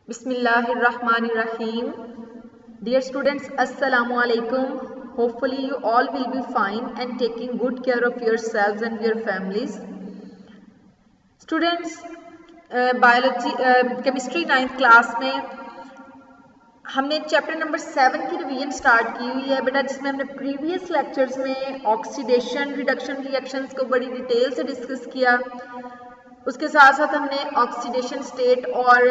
Bismillahirrahmanirrahim. Dear students, Assalamu alaikum. Hopefully you all will be fine and taking good care of yourselves and your families. Students, chemistry 9th class में हमने chapter number 7 की revision start की हुई है बेटा, जिसमें हमने previous lectures में ऑक्सीडेशन रिडक्शन रिएक्शंस को बड़ी डिटेल से डिस्कस किया। उसके साथ साथ हमने ऑक्सीडेशन स्टेट और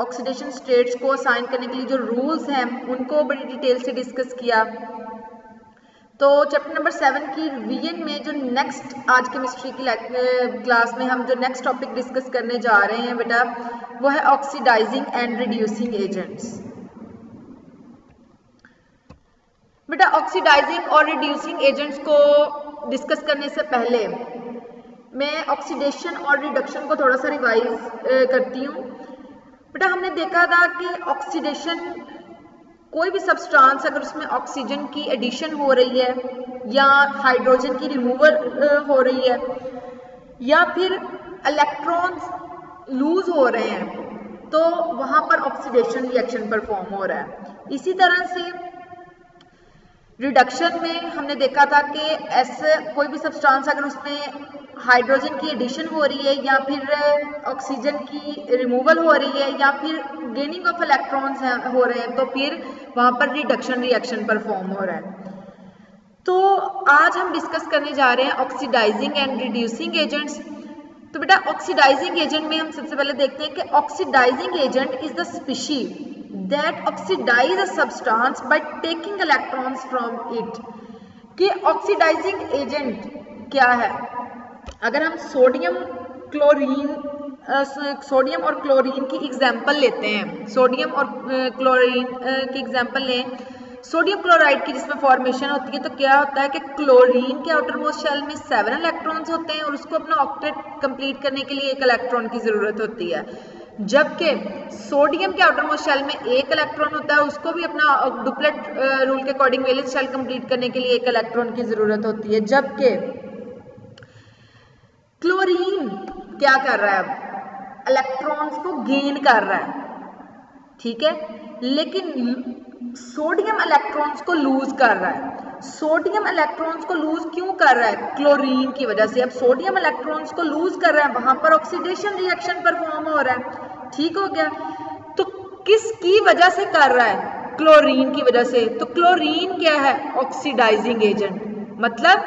ऑक्सीडेशन स्टेट्स को असाइन करने के लिए जो रूल्स हैं उनको बड़ी डिटेल से डिस्कस किया। तो चैप्टर नंबर 7 की रिवीजन में जो नेक्स्ट आज केमिस्ट्री की क्लास में हम जो नेक्स्ट टॉपिक डिस्कस करने जा रहे हैं बेटा, वो है ऑक्सीडाइजिंग एंड रिड्यूसिंग एजेंट्स। बेटा ऑक्सीडाइजिंग और रिड्यूसिंग एजेंट्स को डिस्कस करने से पहले मैं ऑक्सीडेशन और रिडक्शन को थोड़ा सा रिवाइज करती हूँ। बेटा हमने देखा था कि ऑक्सीडेशन कोई भी सब्सटेंस अगर उसमें ऑक्सीजन की एडिशन हो रही है या हाइड्रोजन की रिमूवल हो रही है या फिर इलेक्ट्रॉन्स लूज हो रहे हैं तो वहाँ पर ऑक्सीडेशन रिएक्शन परफॉर्म हो रहा है। इसी तरह से रिडक्शन में हमने देखा था कि ऐसे कोई भी सब्सटेंस अगर उसमें हाइड्रोजन की एडिशन हो रही है या फिर ऑक्सीजन की रिमूवल हो रही है या फिर गेनिंग ऑफ इलेक्ट्रॉन्स हो रहे हैं तो फिर वहाँ पर रिडक्शन रिएक्शन परफॉर्म हो रहा है। तो आज हम डिस्कस करने जा रहे हैं ऑक्सीडाइजिंग एंड रिड्यूसिंग एजेंट्स। तो बेटा ऑक्सीडाइजिंग एजेंट में हम सबसे पहले देखते हैं कि oxidising agent is the species that oxidize a substance by taking electrons from it। कि ऑक्सीडाइजिंग एजेंट क्या है? अगर हम सोडियम और क्लोरीन की एग्जांपल लेते हैं, सोडियम और क्लोरीन की एग्जांपल लें, सोडियम क्लोराइड की जिसमें फॉर्मेशन होती है तो क्या होता है कि क्लोरीन के आउटर मोस्ट शेल में 7 इलेक्ट्रॉन्स होते हैं और उसको अपना ऑक्टेट कंप्लीट करने के लिए 1 इलेक्ट्रॉन की जरूरत होती है, जबकि सोडियम के आउटर मोस्ट शेल में 1 इलेक्ट्रॉन होता है, उसको भी अपना डुप्लेट रूल के अकॉर्डिंग वैलेंस शेल कंप्लीट करने के लिए 1 इलेक्ट्रॉन की जरूरत होती है। जबकि क्लोरीन क्या कर रहा है? इलेक्ट्रॉन्स को गेन कर रहा है, ठीक है, लेकिन सोडियम इलेक्ट्रॉन्स को लूज कर रहा है। सोडियम इलेक्ट्रॉन्स को लूज क्यों कर रहा है? क्लोरीन की वजह से। अब सोडियम इलेक्ट्रॉन्स को लूज कर रहा है, वहां पर ऑक्सीडेशन रिएक्शन परफॉर्म हो रहा है, ठीक हो गया। तो किसकी वजह से कर रहा है? क्लोरीन की वजह से। तो क्लोरीन क्या है? Oxidising agent. मतलब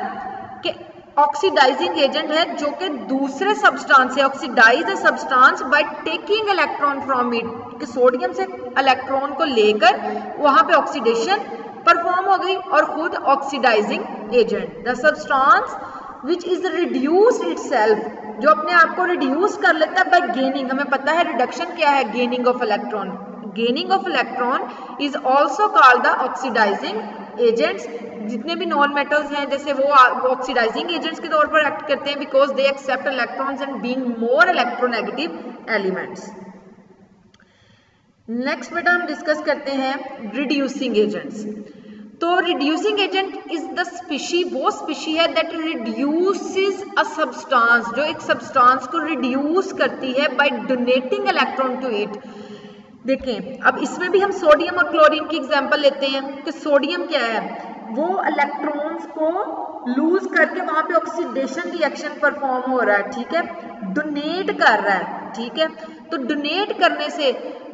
कि ऑक्सीडाइजिंग एजेंट है जो कि दूसरे सब्सटेंस से oxidise the substance by taking electron from it, कि सोडियम से इलेक्ट्रॉन को लेकर वहां पे ऑक्सीडेशन परफॉर्म हो गई और खुद oxidising agent. The substance which is reduced itself, जो अपने आप को रिड्यूस कर लेता है बाय गेनिंग। हमें पता है रिडक्शन क्या है? Gaining of electron. Gaining of electron is also called the oxidising agents. जितने भी नॉन मेटल्स हैं जैसे वो ऑक्सीडाइजिंग एजेंट्स के तौर पर एक्ट करते हैं because they accept electrons and being more electronegative elements. Next बेटा हम डिस्कस करते हैं रिड्यूसिंग एजेंट्स। तो reducing agent is the species, वो स्पीशी है दैट रिड्यूसेस अ सब्सटेंस, जो एक सब्सटेंस को रिड्यूस करती है by donating electron to it. देखें अब इसमें भी हम सोडियम और क्लोरीन की एग्जांपल लेते हैं कि सोडियम क्या है? वो इलेक्ट्रॉन्स को लूज करके वहां पे ऑक्सीडेशन रिएक्शन परफॉर्म हो रहा है, ठीक है, डोनेट कर रहा है, ठीक है। तो डोनेट करने से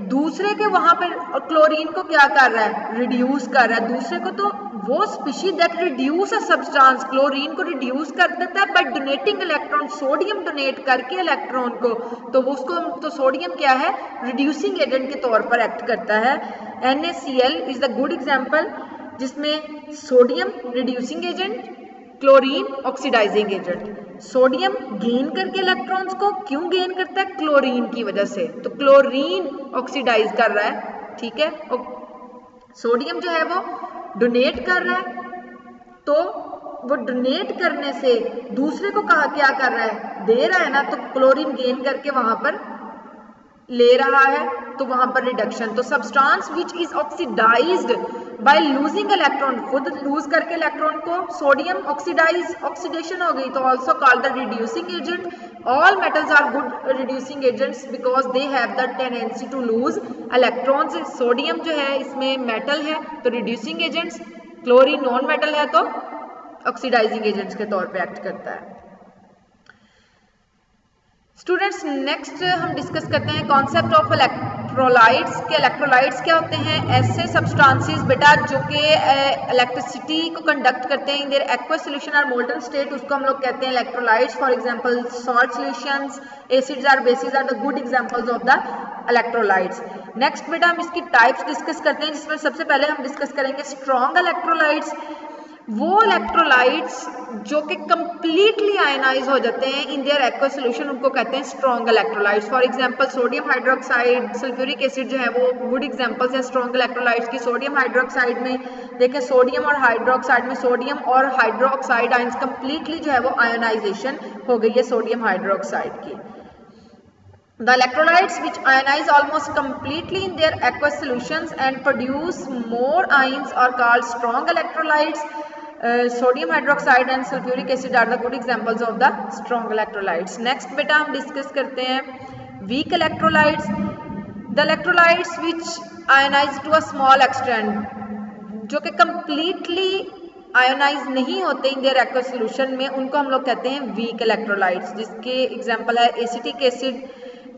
दूसरे के वहां पे क्लोरीन को क्या कर रहा है? रिड्यूस कर रहा है दूसरे को। तो वो species that reduce a substance, chlorine को रिड्यूस कर देता है by donating electron. Sodium donate करके इलेक्ट्रॉन को, तो वो उसको, तो सोडियम क्या है? रिड्यूसिंग एजेंट के तौर पर एक्ट करता है। NaCl is the good example, जिसमें sodium reducing agent, chlorine oxidising agent. Sodium gain करके इलेक्ट्रॉन्स को, क्यों गेन करता है? क्लोरीन की वजह से। तो क्लोरीन ऑक्सीडाइज कर रहा है, ठीक है, और सोडियम जो है वो डोनेट कर रहा है। तो वो डोनेट करने से दूसरे को कहा क्या कर रहा है? दे रहा है ना, तो क्लोरीन गेन करके वहां पर ले रहा है, तो वहां पर रिडक्शन। तो substance which is oxidised by losing electron, खुद लूज करके इलेक्ट्रॉन को सोडियम ऑक्सीडेशन हो गई, तो also called the reducing agent. All metals are good reducing agents because they have the tendency to lose electrons, sodium जो है इसमें metal है तो reducing agents, chlorine non metal है तो ऑक्सीडाइजिंग एजेंट्स के तौर पे एक्ट करता है। स्टूडेंट्स नेक्स्ट हम डिस्कस करते हैं कॉन्सेप्ट ऑफ इलेक्ट्रोलाइट्स के। इलेक्ट्रोलाइट्स क्या होते हैं? ऐसे सब्सटेंसेस बेटा जो कि इलेक्ट्रिसिटी को कंडक्ट करते हैं इन देयर एक्वस सॉल्यूशन और मोल्टन स्टेट, उसको हम लोग कहते हैं electrolytes. For example salt solutions, acids और bases are the good examples of the electrolytes. Next बेटा हम इसकी टाइप्स डिस्कस करते हैं, जिसमें सबसे पहले हम डिस्कस करेंगे स्ट्रॉन्ग इलेक्ट्रोलाइट्स। वो इलेक्ट्रोलाइट्स जो कि कंप्लीटली आयनाइज हो जाते हैं इन देयर एक्वस सॉल्यूशन, उनको कहते हैं strong electrolytes. For example sodium hydroxide, sulphuric acid जो है वो गुड एग्जांपल्स हैं स्ट्रॉन्ग इलेक्ट्रोलाइट्स की। सोडियम हाइड्रोक्साइड में देखें, सोडियम और हाइड्रोक्साइड में सोडियम और हाइड्रोक्साइड आयंस कंप्लीटली जो है वो आयोनाइजेशन हो गई है सोडियम हाइड्रोक्साइड की। The electrolytes which ionize almost completely in their aqueous solutions and produce more ions are called strong electrolytes. Sodium hydroxide and sulfuric acid are the good examples of the strong electrolytes. Next बेटा हम discuss करते हैं weak electrolytes. The electrolytes which ionize to a small extent, जो कि completely ionise नहीं होते इन their aqueous solution में, उनको हम लोग कहते हैं वीक इलेक्ट्रोलाइट्स। जिसके एग्जांपल है एसिटिक एसिड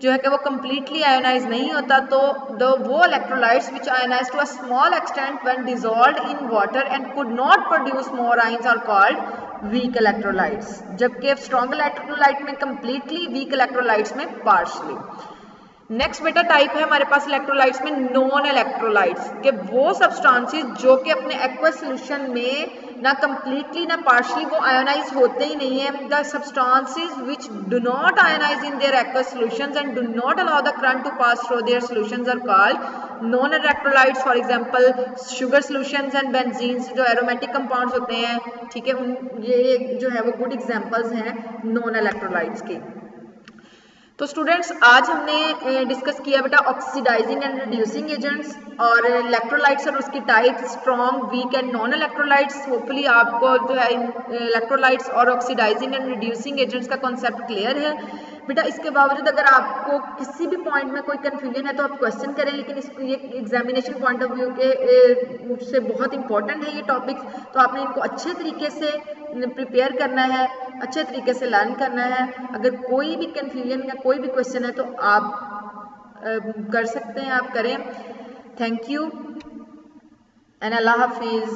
जो है कि वो कम्प्लीटली आयोनाइज नहीं होता, तो वो electrolytes which ionise to a small extent when dissolved in water and could not produce more ions are called weak electrolytes. जबकि स्ट्रॉन्ग इलेक्ट्रोलाइट में कम्प्लीटली, वीक इलेक्ट्रोलाइट्स में पार्शली। नेक्स्ट बेटा टाइप है हमारे पास इलेक्ट्रोलाइट्स में नॉन इलेक्ट्रोलाइट्स के, वो सब्सटेंसेस जो कि अपने एक्वस सॉल्यूशन में ना कंप्लीटली ना पार्शली वो आयोनाइज होते ही नहीं है। The substances which do not ionise in their aqueous solutions and do not allow the current to pass through their solutions are called non electrolytes. For example sugar solutions and benzenes जो aromatic compounds होते हैं, ठीक है, ये जो है वो good examples हैं नॉन इलेक्ट्रोलाइट्स के। तो स्टूडेंट्स आज हमने डिस्कस किया बेटा ऑक्सीडाइजिंग एंड रिड्यूसिंग एजेंट्स और इलेक्ट्रोलाइट्स और उसकी types strong, week and non electrolytes. Hopefully आपको जो है इलेक्ट्रोलाइट्स और ऑक्सीडाइजिंग एंड रिड्यूसिंग एजेंट्स का कॉन्सेप्ट क्लियर है बेटा। इसके बावजूद अगर आपको किसी भी पॉइंट में कोई कन्फ्यूजन है तो आप क्वेश्चन करें, लेकिन इसको ये एग्जामिनेशन पॉइंट ऑफ व्यू के से बहुत इंपॉर्टेंट है ये टॉपिक्स, तो आपने इनको अच्छे तरीके से प्रिपेयर करना है, अच्छे तरीके से लर्न करना है। अगर कोई भी कन्फ्यूजन या कोई भी क्वेश्चन है तो आप कर सकते हैं, आप करें। थैंक यू एंड अल्लाह हाफिज़।